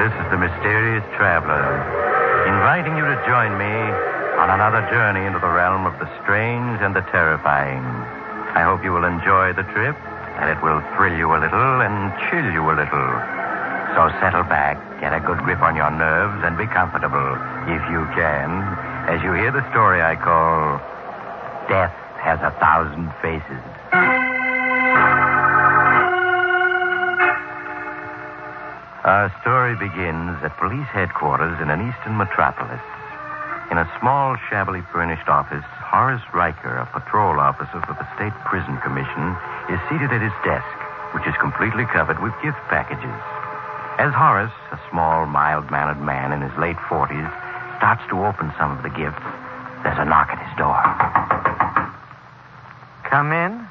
This is the Mysterious Traveler, inviting you to join me on another journey into the realm of the strange and the terrifying. I hope you will enjoy the trip, and it will thrill you a little and chill you a little. So settle back, get a good grip on your nerves, and be comfortable, if you can, as you hear the story I call Death Has 1,000 Faces. Our story begins at police headquarters in an eastern metropolis. In a small, shabbily furnished office, Horace Riker, a patrol officer for the State Prison Commission, is seated at his desk, which is completely covered with gift packages. As Horace, a small, mild-mannered man in his late 40s, starts to open some of the gifts, there's a knock at his door. Come in.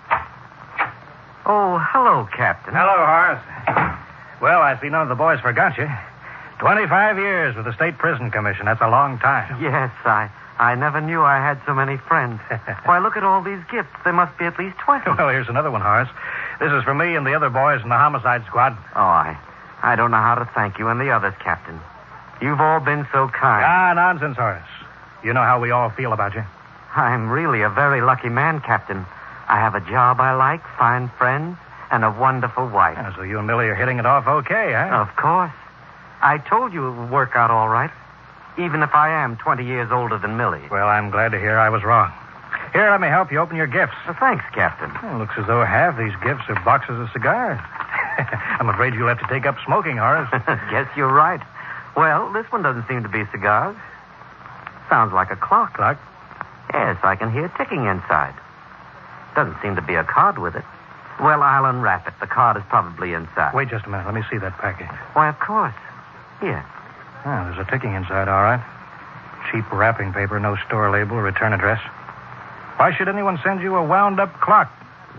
Oh, hello, Captain. Hello, Horace. Well, I see none of the boys forgot you. 25 years with the State Prison Commission. That's a long time. Yes, I never knew I had so many friends. Why, look at all these gifts. There must be at least 20. Well, here's another one, Horace. This is for me and the other boys in the homicide squad. Oh, I don't know how to thank you and the others, Captain. You've all been so kind. Nonsense, Horace. You know how we all feel about you. I'm really a very lucky man, Captain. I have a job I like, fine friends, and a wonderful wife. Yeah, so you and Millie are hitting it off okay, huh? Of course. I told you it would work out all right, even if I am 20 years older than Millie. Well, I'm glad to hear I was wrong. Here, let me help you open your gifts. Thanks, Captain. Well, looks as though half these gifts are boxes of cigars. I'm afraid you'll have to take up smoking, Horace. Guess you're right. Well, this one doesn't seem to be cigars. Sounds like a clock. Clock? Yes, I can hear ticking inside. Doesn't seem to be a card with it. Well, I'll unwrap it. The card is probably inside. Wait just a minute. Let me see that package. Why, of course. Here. Oh, there's a ticking inside, all right. Cheap wrapping paper, no store label, return address. Why should anyone send you a wound-up clock?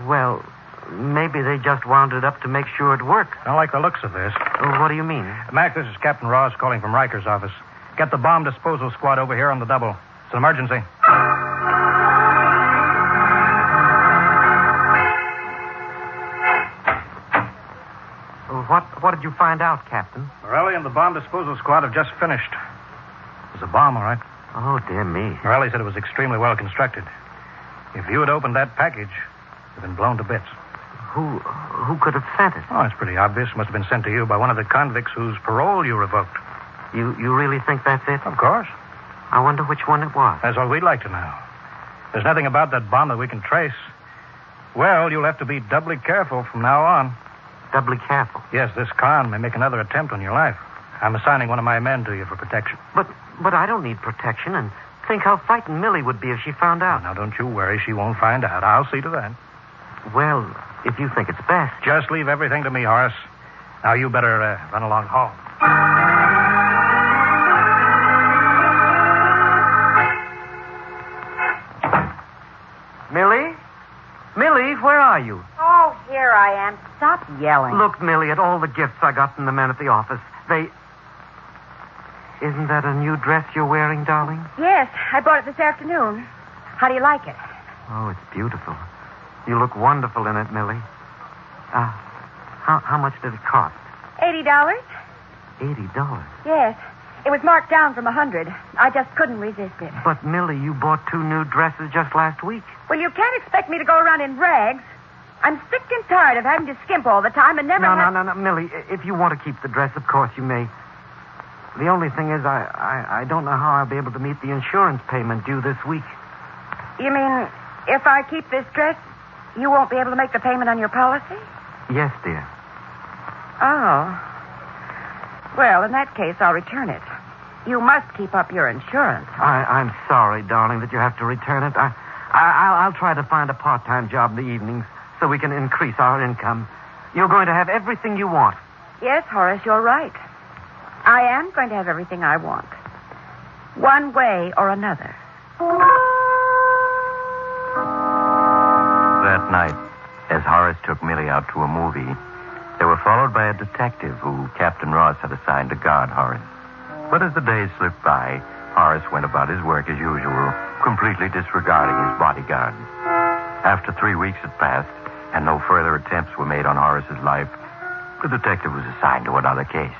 Well, maybe they just wound it up to make sure it works. I don't like the looks of this. What do you mean? Mac, this is Captain Ross calling from Riker's office. Get the bomb disposal squad over here on the double. It's an emergency. What did you find out, Captain? Morelli and the bomb disposal squad have just finished. It was a bomb, all right. Oh, dear me. Morelli said it was extremely well constructed. If you had opened that package, it would have been blown to bits. Who could have sent it? Oh, it's pretty obvious. It must have been sent to you by one of the convicts whose parole you revoked. You really think that's it? Of course. I wonder which one it was. That's what we'd like to know. There's nothing about that bomb that we can trace. Well, you'll have to be doubly careful from now on. Doubly careful? Yes, this con may make another attempt on your life. I'm assigning one of my men to you for protection. But I don't need protection, and think how frightened Millie would be if she found out. Now, don't you worry. She won't find out. I'll see to that. Well, if you think it's best. Just leave everything to me, Horace. Now, you better run along home. Millie? Millie, where are you? Oh, here I am. Stop yelling. Look, Millie, at all the gifts I got from the men at the office. Isn't that a new dress you're wearing, darling? Yes, I bought it this afternoon. How do you like it? Oh, it's beautiful. You look wonderful in it, Millie. How much did it cost? $80. $80? Yes. It was marked down from 100. I just couldn't resist it. But, Millie, you bought 2 new dresses just last week. Well, you can't expect me to go around in rags. I'm sick and tired of having to skimp all the time and never No, Millie, if you want to keep the dress, of course you may. The only thing is, I don't know how I'll be able to meet the insurance payment due this week. You mean, if I keep this dress, you won't be able to make the payment on your policy? Yes, dear. Oh. Well, in that case, I'll return it. You must keep up your insurance. I'm sorry, darling, that you have to return it. I'll try to find a part-time job in the evenings so we can increase our income. You're going to have everything you want. Yes, Horace, you're right. I am going to have everything I want. One way or another. That night, as Horace took Millie out to a movie, they were followed by a detective who Captain Ross had assigned to guard Horace. But as the days slipped by, Horace went about his work as usual, completely disregarding his bodyguard. After 3 weeks had passed, and no further attempts were made on Horace's life, the detective was assigned to another case.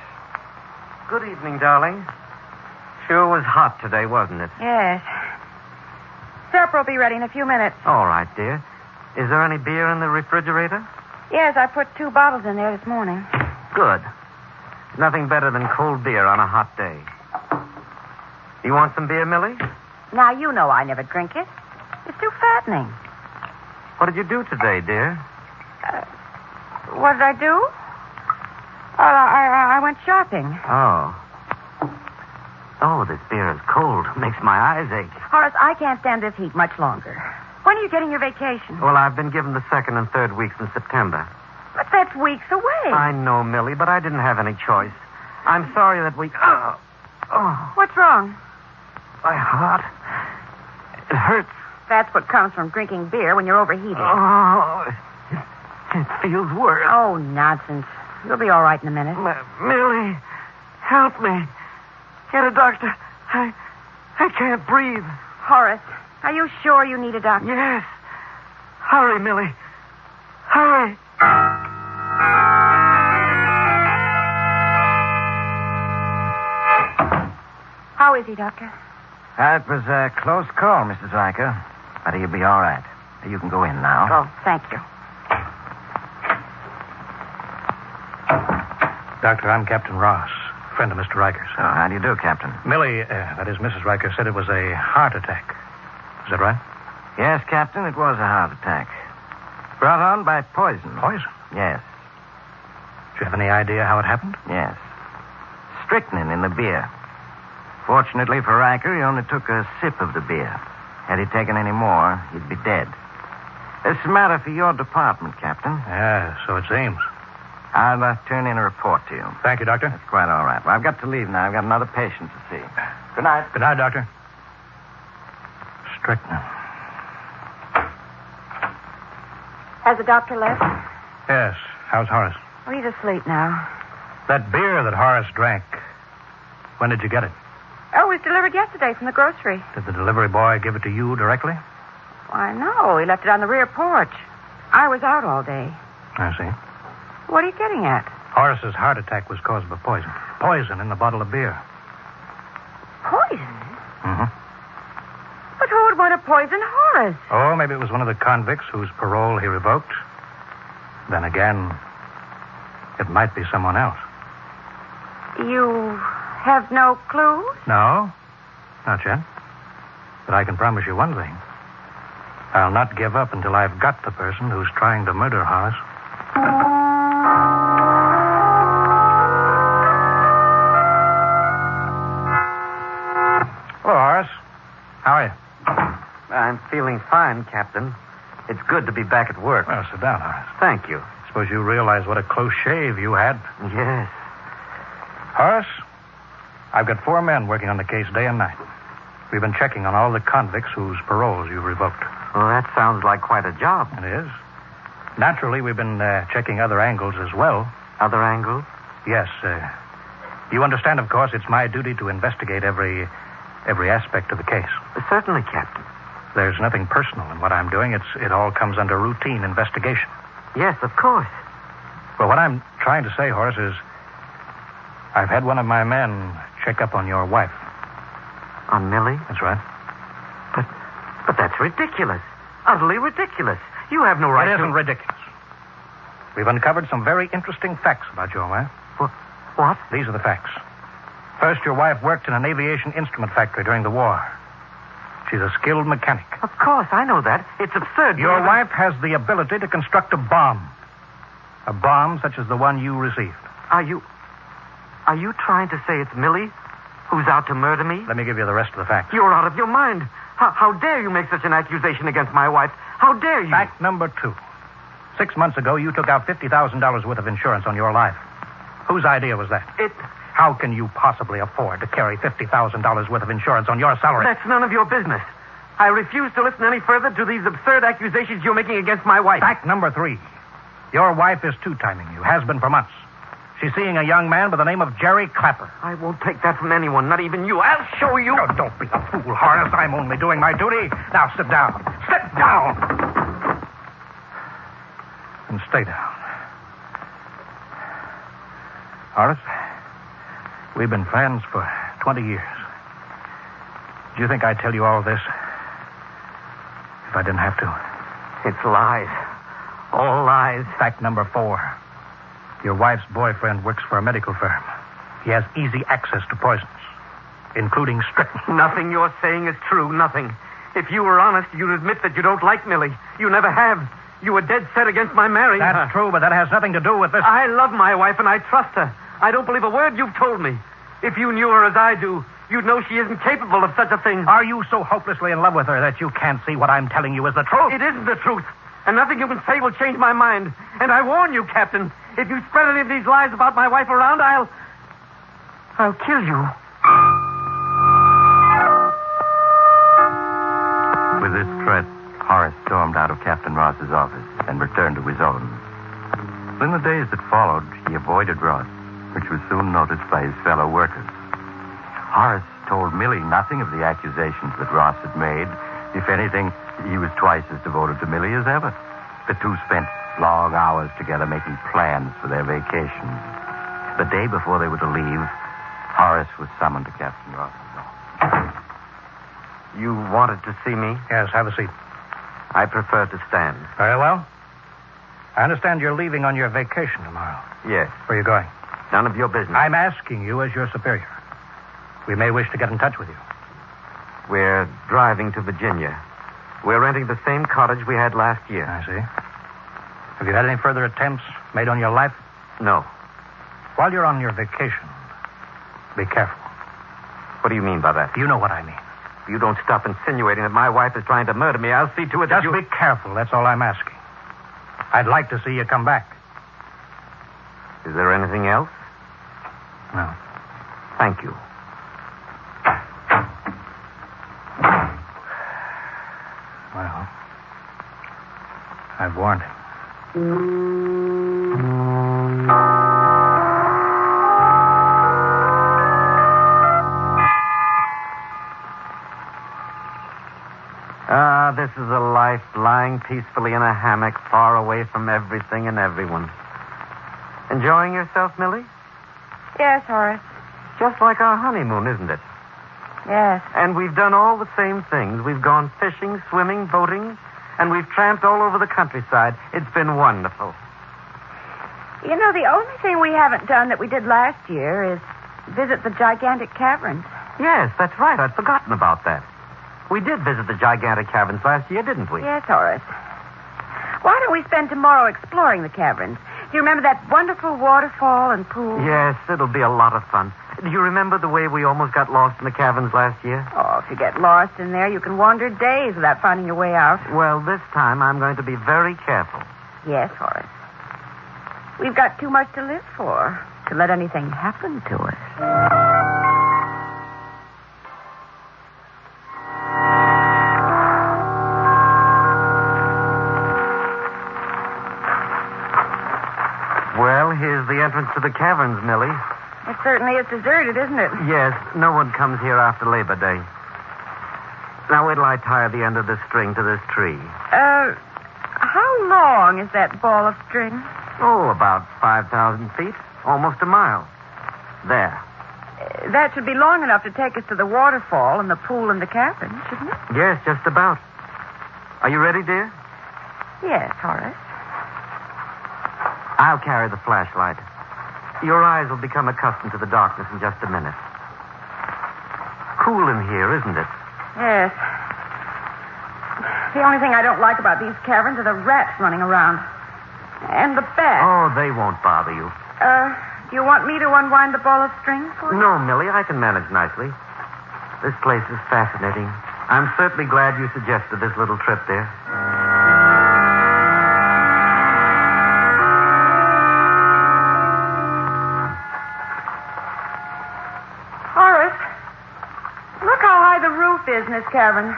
Good evening, darling. Sure was hot today, wasn't it? Yes. Supper will be ready in a few minutes. All right, dear. Is there any beer in the refrigerator? Yes, I put 2 bottles in there this morning. Good. Nothing better than cold beer on a hot day. You want some beer, Millie? Now, you know I never drink it. It's too fattening. What did you do today, dear? What did I do? I went shopping. Oh. Oh, this beer is cold. Makes my eyes ache. Horace, I can't stand this heat much longer. When are you getting your vacation? Well, I've been given the 2nd and 3rd weeks in September. But that's weeks away. I know, Millie, but I didn't have any choice. I'm sorry that we... Oh. What's wrong? My heart. It hurts. That's what comes from drinking beer when you're overheated. Oh, it feels worse. Oh, nonsense. You'll be all right in a minute. Millie, help me. Get a doctor. I can't breathe. Horace, are you sure you need a doctor? Yes. Hurry, Millie. Hurry. How is he, Doctor? It was a close call, Mrs. Riker. But he'll be all right. You can go in now. Oh, thank you. Doctor, I'm Captain Ross, friend of Mr. Riker's. So, how do you do, Captain? Millie, that is Mrs. Riker, said it was a heart attack. Is that right? Yes, Captain, it was a heart attack. Brought on by poison. Poison? Yes, Do you have any idea how it happened? yes. Strychnine in the beer. Fortunately for Riker, he only took a sip of the beer. Had he taken any more, he'd be dead. It's a matter for your department, Captain. Yeah, so it seems. I'll turn in a report to you. Thank you, Doctor. That's quite all right. Well, I've got to leave now. I've got another patient to see. Good night. Good night, Doctor. Strychnine. Has the doctor left? Yes. How's Horace? Oh, he's asleep now. That beer that Horace drank, when did you get it? Oh, it was delivered yesterday from the grocery. Did the delivery boy give it to you directly? Why, no. He left it on the rear porch. I was out all day. I see. What are you getting at? Horace's heart attack was caused by poison. Poison in the bottle of beer. Poison? Mm-hmm. But who would want to poison Horace? Oh, maybe it was one of the convicts whose parole he revoked. Then again, it might be someone else. You have no clue? No, not yet. But I can promise you one thing. I'll not give up until I've got the person who's trying to murder Horace. Hello, Horace. How are you? I'm feeling fine, Captain. It's good to be back at work. Well, sit down, Horace. Thank you. Suppose you realize what a close shave you had. Yes. Horace, I've got 4 men working on the case day and night. We've been checking on all the convicts whose paroles you've revoked. Well, that sounds like quite a job. It is. Naturally, we've been checking other angles as well. Other angles? Yes. You understand, of course, it's my duty to investigate every aspect of the case. Certainly, Captain. There's nothing personal in what I'm doing. It all comes under routine investigation. Yes, of course. Well, what I'm trying to say, Horace, is I've had one of my men check up on your wife. On Millie? That's right. But that's ridiculous. Utterly ridiculous. You have no right It to... isn't ridiculous. We've uncovered some very interesting facts about your wife. What? These are the facts. First, your wife worked in an aviation instrument factory during the war. She's a skilled mechanic. Of course, I know that. It's absurd. Your wife has the ability to construct a bomb. A bomb such as the one you received. Are you trying to say it's Millie who's out to murder me? Let me give you the rest of the facts. You're out of your mind. How dare you make such an accusation against my wife? How dare you? Fact number 2. 6 months ago, you took out $50,000 worth of insurance on your life. Whose idea was that? How can you possibly afford to carry $50,000 worth of insurance on your salary? That's none of your business. I refuse to listen any further to these absurd accusations you're making against my wife. Fact number 3. Your wife is two-timing you, has been for months. She's seeing a young man by the name of Jerry Clapper. I won't take that from anyone, not even you. I'll show you. No, don't be a fool, Horace. I'm only doing my duty. Now, sit down. Sit down. And stay down. Horace, We've been friends for 20 years. Do you think I'd tell you all this if I didn't have to? It's lies. All lies. Fact number 4. Your wife's boyfriend works for a medical firm. He has easy access to poisons, including strychnine. Nothing you're saying is true. Nothing. If you were honest, you'd admit that you don't like Millie. You never have. You were dead set against my marrying her. That's true, but that has nothing to do with this. I love my wife and I trust her. I don't believe a word you've told me. If you knew her as I do, you'd know she isn't capable of such a thing. Are you so hopelessly in love with her that you can't see what I'm telling you is the truth? It isn't the truth. And nothing you can say will change my mind. And I warn you, Captain, if you spread any of these lies about my wife around, I'll kill you. With this threat, Horace stormed out of Captain Ross's office and returned to his own. In the days that followed, he avoided Ross, which was soon noticed by his fellow workers. Horace told Millie nothing of the accusations that Ross had made. If anything, he was twice as devoted to Millie as ever. The two spent long hours together making plans for their vacation. The day before they were to leave, Horace was summoned to Captain Ross's office. You wanted to see me? Yes, have a seat. I prefer to stand. Very well. I understand you're leaving on your vacation tomorrow. Yes. Where are you going? None of your business. I'm asking you as your superior. We may wish to get in touch with you. We're driving to Virginia. We're renting the same cottage we had last year. I see. Have you had any further attempts made on your life? No. While you're on your vacation, be careful. What do you mean by that? You know what I mean. If you don't stop insinuating that my wife is trying to murder me, I'll see to it that Just be careful, that's all I'm asking. I'd like to see you come back. Is there anything else? No. Thank you. Well, I've warned him. This is a life lying peacefully in a hammock far away from everything and everyone. Enjoying yourself, Millie? Yes, Horace. Just like our honeymoon, isn't it? Yes. And we've done all the same things. We've gone fishing, swimming, boating, and we've tramped all over the countryside. It's been wonderful. You know, the only thing we haven't done that we did last year is visit the gigantic caverns. Yes, that's right. I'd forgotten about that. We did visit the gigantic caverns last year, didn't we? Yes, Horace. Why don't we spend tomorrow exploring the caverns? Do you remember that wonderful waterfall and pool? Yes, it'll be a lot of fun. Do you remember the way we almost got lost in the caverns last year? Oh, if you get lost in there, you can wander days without finding your way out. Well, this time I'm going to be very careful. Yes, Horace. We've got too much to live for to let anything happen to us. Well, here's the entrance to the caverns, Millie. It certainly is deserted, isn't it? Yes, no one comes here after Labor Day. Now, wait till I tie the end of this string to this tree. How long is that ball of string? Oh, about 5,000 feet. Almost a mile. There. That should be long enough to take us to the waterfall and the pool and the cabin, shouldn't it? Yes, just about. Are you ready, dear? Yes, Horace. I'll carry the flashlight. Your eyes will become accustomed to the darkness in just a minute. Cool in here, isn't it? Yes. The only thing I don't like about these caverns are the rats running around. And the bats. Oh, they won't bother you. Do you want me to unwind the ball of string for you? No, Millie, I can manage nicely. This place is fascinating. I'm certainly glad you suggested this little trip there. Horace, look how high the roof is in this cavern.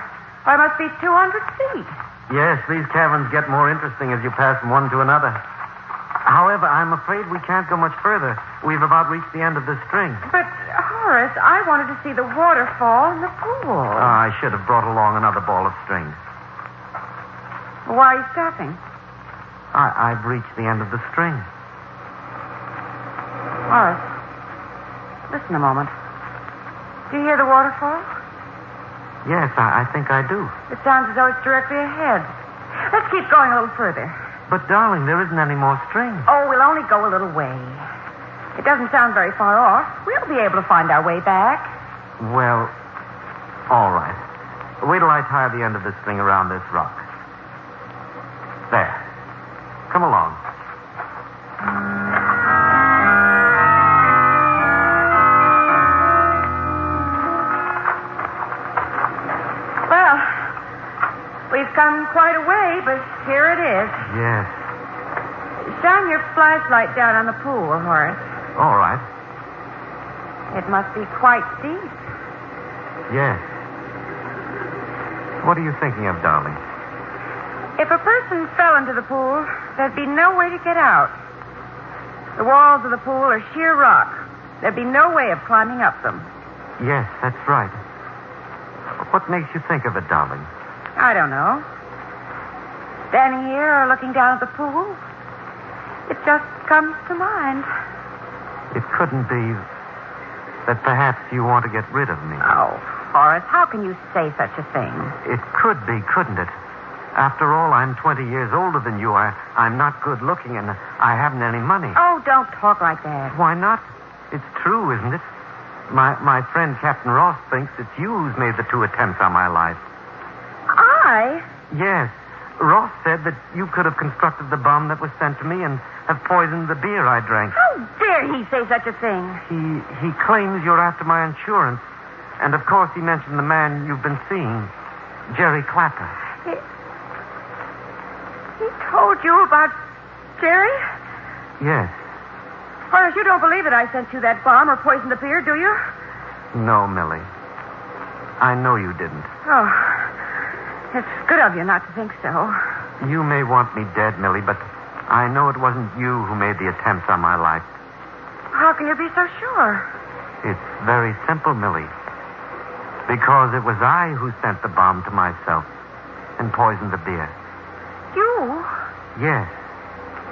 Why, it must be 200 feet. Yes, these caverns get more interesting as you pass from one to another. However, I'm afraid we can't go much further. We've about reached the end of this string. But, Horace, I wanted to see the waterfall and the pool. Oh, I should have brought along another ball of string. Why are you stopping? I've reached the end of the string. Horace, Listen a moment. Do you hear the waterfall? Yes, I think I do. It sounds as though it's directly ahead. Let's keep going a little further. But, darling, there isn't any more string. Oh, we'll only go a little way. It doesn't sound very far off. We'll be able to find our way back. Well, all right. Wait till I tie the end of this string around this rock. There. Come along. Well, we've come quite a way, but here it is. Yes. Shine your flashlight down on the pool, Horace. All right. It must be quite deep. Yes. What are you thinking of, darling? If a person fell into the pool, there'd be no way to get out. The walls of the pool are sheer rock. There'd be no way of climbing up them. Yes, that's right. What makes you think of it, darling? I don't know. Standing here or looking down at the pool, it just comes to mind. It couldn't be that perhaps you want to get rid of me. Oh, Horace, how can you say such a thing? It could be, couldn't it? After all, I'm 20 years older than you. I'm not good looking, and I haven't any money. Oh, don't talk like that. Why not? It's true, isn't it? My friend Captain Ross thinks it's you who's made the 2 attempts on my life. I? Yes. Ross said that you could have constructed the bomb that was sent to me and have poisoned the beer I drank. How dare he say such a thing? He claims you're after my insurance. And, of course, he mentioned the man you've been seeing, Jerry Clapper. He told you about Jerry? Yes. Horace, you don't believe that I sent you that bomb or poisoned the beer, do you? No, Millie. I know you didn't. Oh, it's good of you not to think so. You may want me dead, Millie, but I know it wasn't you who made the attempts on my life. How can you be so sure? It's very simple, Millie. Because it was I who sent the bomb to myself and poisoned the beer. You? Yes.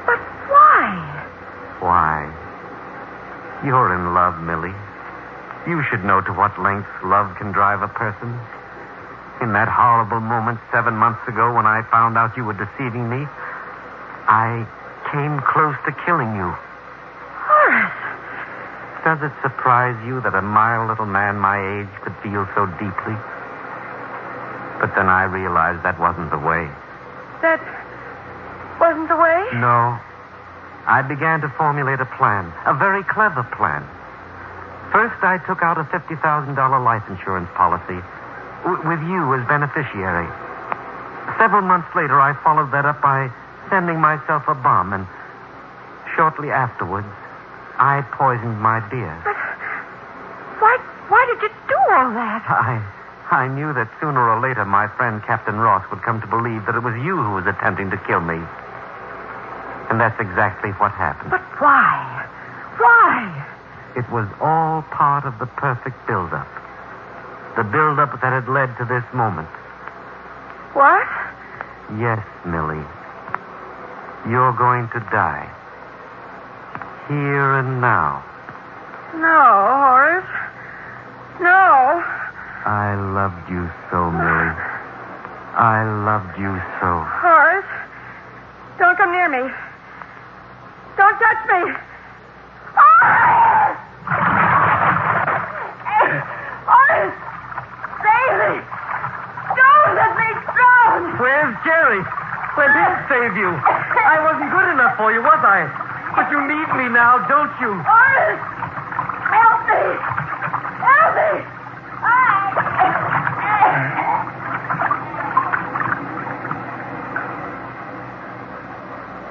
But why? Why? You're in love, Millie. You should know to what lengths love can drive a person. In that horrible moment 7 months ago when I found out you were deceiving me, I came close to killing you. Horace! Does it surprise you that a mild little man my age could feel so deeply? But then I realized that wasn't the way. That wasn't the way? No. I began to formulate a plan, a very clever plan. First, I took out a $50,000 life insurance policy with you as beneficiary. Several months later, I followed that up by sending myself a bomb, and shortly afterwards, I poisoned my beer. But why did you do all that? I knew that sooner or later my friend Captain Ross would come to believe that it was you who was attempting to kill me. And that's exactly what happened. But why? Why? It was all part of the perfect build-up. The build-up that had led to this moment. What? Yes, Millie. You're going to die. Here and now. No, Horace. No. I loved you so, Millie. I loved you so. Horace, don't come near me. Don't touch me. Horace! Horace! Save me! Don't let me drown! Where's Jerry? When did he save you? I wasn't good enough for you, was I? But you need me now, don't you? Horace! Help me! Help me!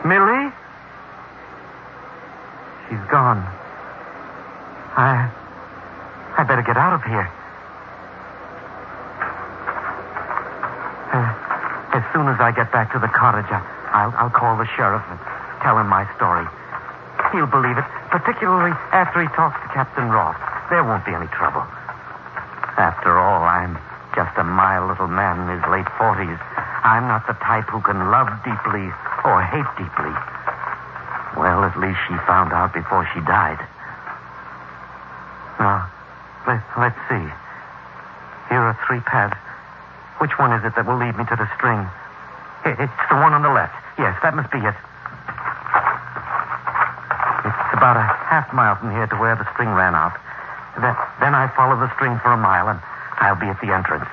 Millie? She's gone. I better get out of here. As soon as I get back to the cottage, I'll call the sheriff and tell him my story. He'll believe it, particularly after he talks to Captain Ross. There won't be any trouble. After all, I'm just a mild little man in his late 40s. I'm not the type who can love deeply or hate deeply. Well, at least she found out before she died. Now, let's see. Here are 3 paths. Which one is it that will lead me to the string? It's the one on the left. Yes, that must be it. It's about a half-mile from here to where the string ran out. Then I follow the string for a mile, and I'll be at the entrance.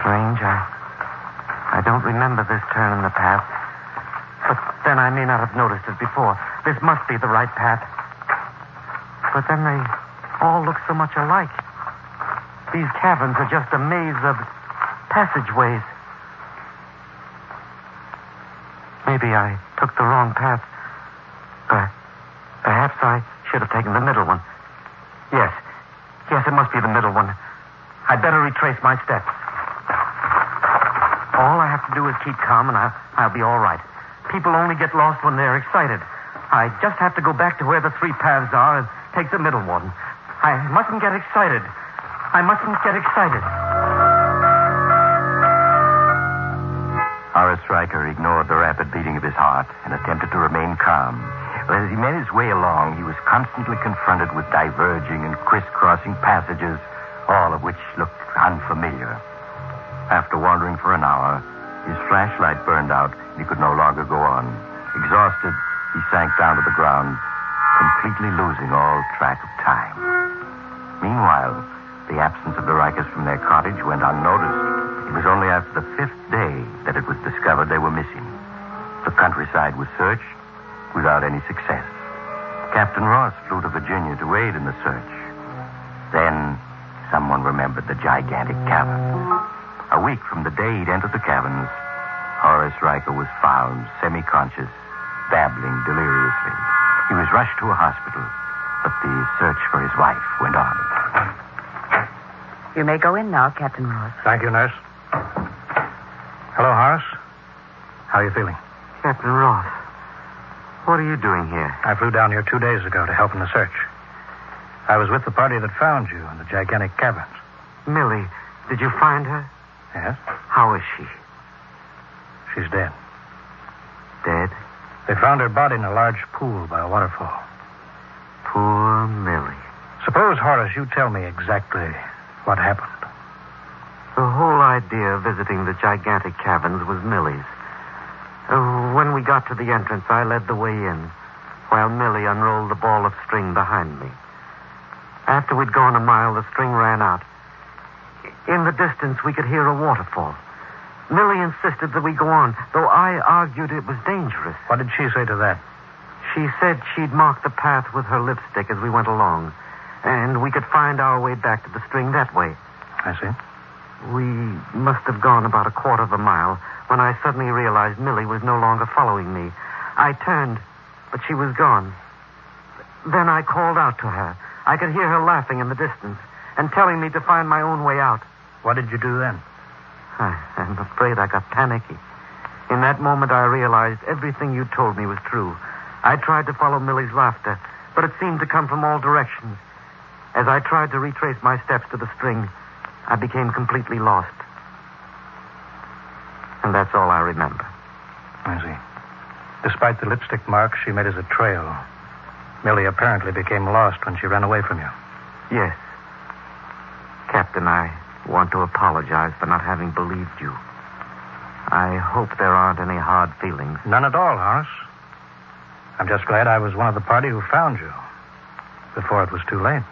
Strange. I don't remember this turn in the path. But then I may not have noticed it before. This must be the right path. But then they all look so much alike. These caverns are just a maze of passageways. Maybe I took the wrong path. Perhaps I should have taken the middle one. Yes, it must be the middle one. I'd better retrace my steps. All I have to do is keep calm, and I'll be all right. People only get lost when they're excited. I just have to go back to where the 3 paths are and take the middle one. I mustn't get excited. Horace Riker ignored the rapid beating of his heart and attempted to remain calm. But as he made his way along, he was constantly confronted with diverging and crisscrossing passages, all of which looked unfamiliar. After wandering for an hour, his flashlight burned out and he could no longer go on. Exhausted, he sank down to the ground, completely losing all track of time. Meanwhile, the absence of the Rikers from their cottage went unnoticed. It was only after the 5th day that it was discovered they were missing. The countryside was searched without any success. Captain Ross flew to Virginia to aid in the search. Then someone remembered the gigantic caverns. A week from the day he'd entered the caverns, Horace Riker was found semi-conscious, babbling deliriously. He was rushed to a hospital, but the search for his wife went on. You may go in now, Captain Ross. Thank you, nurse. Hello, Horace. How are you feeling? Captain Ross, what are you doing here? I flew down here 2 days ago to help in the search. I was with the party that found you in the gigantic caverns. Millie, did you find her? Yes? How is she? She's dead. Dead? They found her body in a large pool by a waterfall. Poor Millie. Suppose, Horace, you tell me exactly what happened. The whole idea of visiting the gigantic caverns was Millie's. When we got to the entrance, I led the way in, while Millie unrolled the ball of string behind me. After we'd gone a mile, the string ran out. In the distance, we could hear a waterfall. Millie insisted that we go on, though I argued it was dangerous. What did she say to that? She said she'd mark the path with her lipstick as we went along, and we could find our way back to the string that way. I see. We must have gone about a quarter of a mile when I suddenly realized Millie was no longer following me. I turned, but she was gone. Then I called out to her. I could hear her laughing in the distance and telling me to find my own way out. What did you do then? I'm afraid I got panicky. In that moment, I realized everything you told me was true. I tried to follow Millie's laughter, but it seemed to come from all directions. As I tried to retrace my steps to the string, I became completely lost. And that's all I remember. I see. Despite the lipstick marks she made as a trail, Millie apparently became lost when she ran away from you. Yes. Captain, I want to apologize for not having believed you. I hope there aren't any hard feelings. None at all, Horace. I'm just glad I was one of the party who found you before it was too late.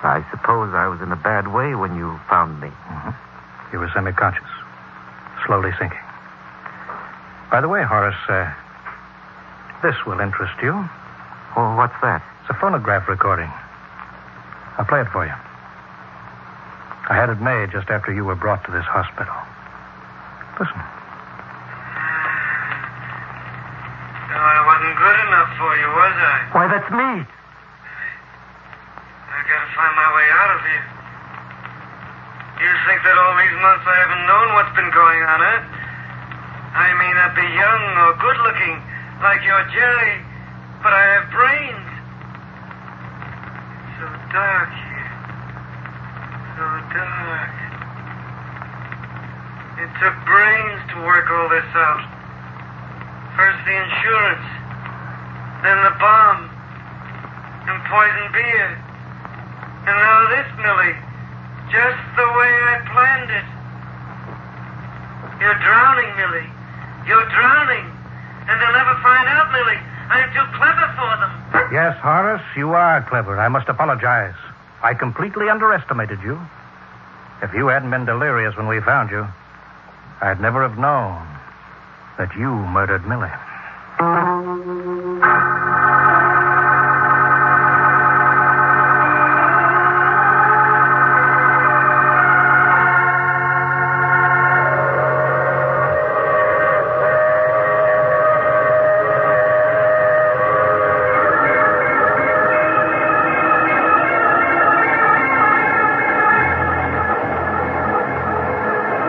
I suppose I was in a bad way when you found me. Mm-hmm. You were semi-conscious, slowly sinking. By the way, Horace, this will interest you. Oh, what's that? It's a phonograph recording. I'll play it for you. I had it made just after you were brought to this hospital. Listen. No, I wasn't good enough for you, was I? Why, that's me. I gotta find my way out of here. You think that all these months I haven't known what's been going on, huh? I may not be young or good-looking like your Jerry, but I have brains. It's so dark here. So dark. It took brains to work all this out. First the insurance, then the bomb, and poison beer. And now this, Millie. Just the way I planned it. You're drowning, Millie. You're drowning. And they'll never find out, Millie. I'm too clever for them. Yes, Horace, you are clever. I must apologize. I completely underestimated you. If you hadn't been delirious when we found you, I'd never have known that you murdered Millie.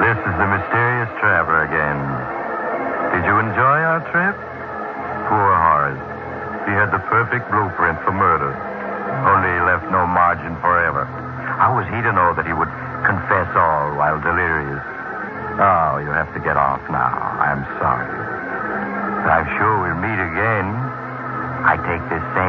This is the Mysterious Traveler again. Did you enjoy our trip? Poor Horace. He had the perfect blueprint for murder. Only he left no margin for error. How was he to know that he would confess all while delirious? Oh, you have to get off now. I'm sorry. But I'm sure we'll meet again. I take this same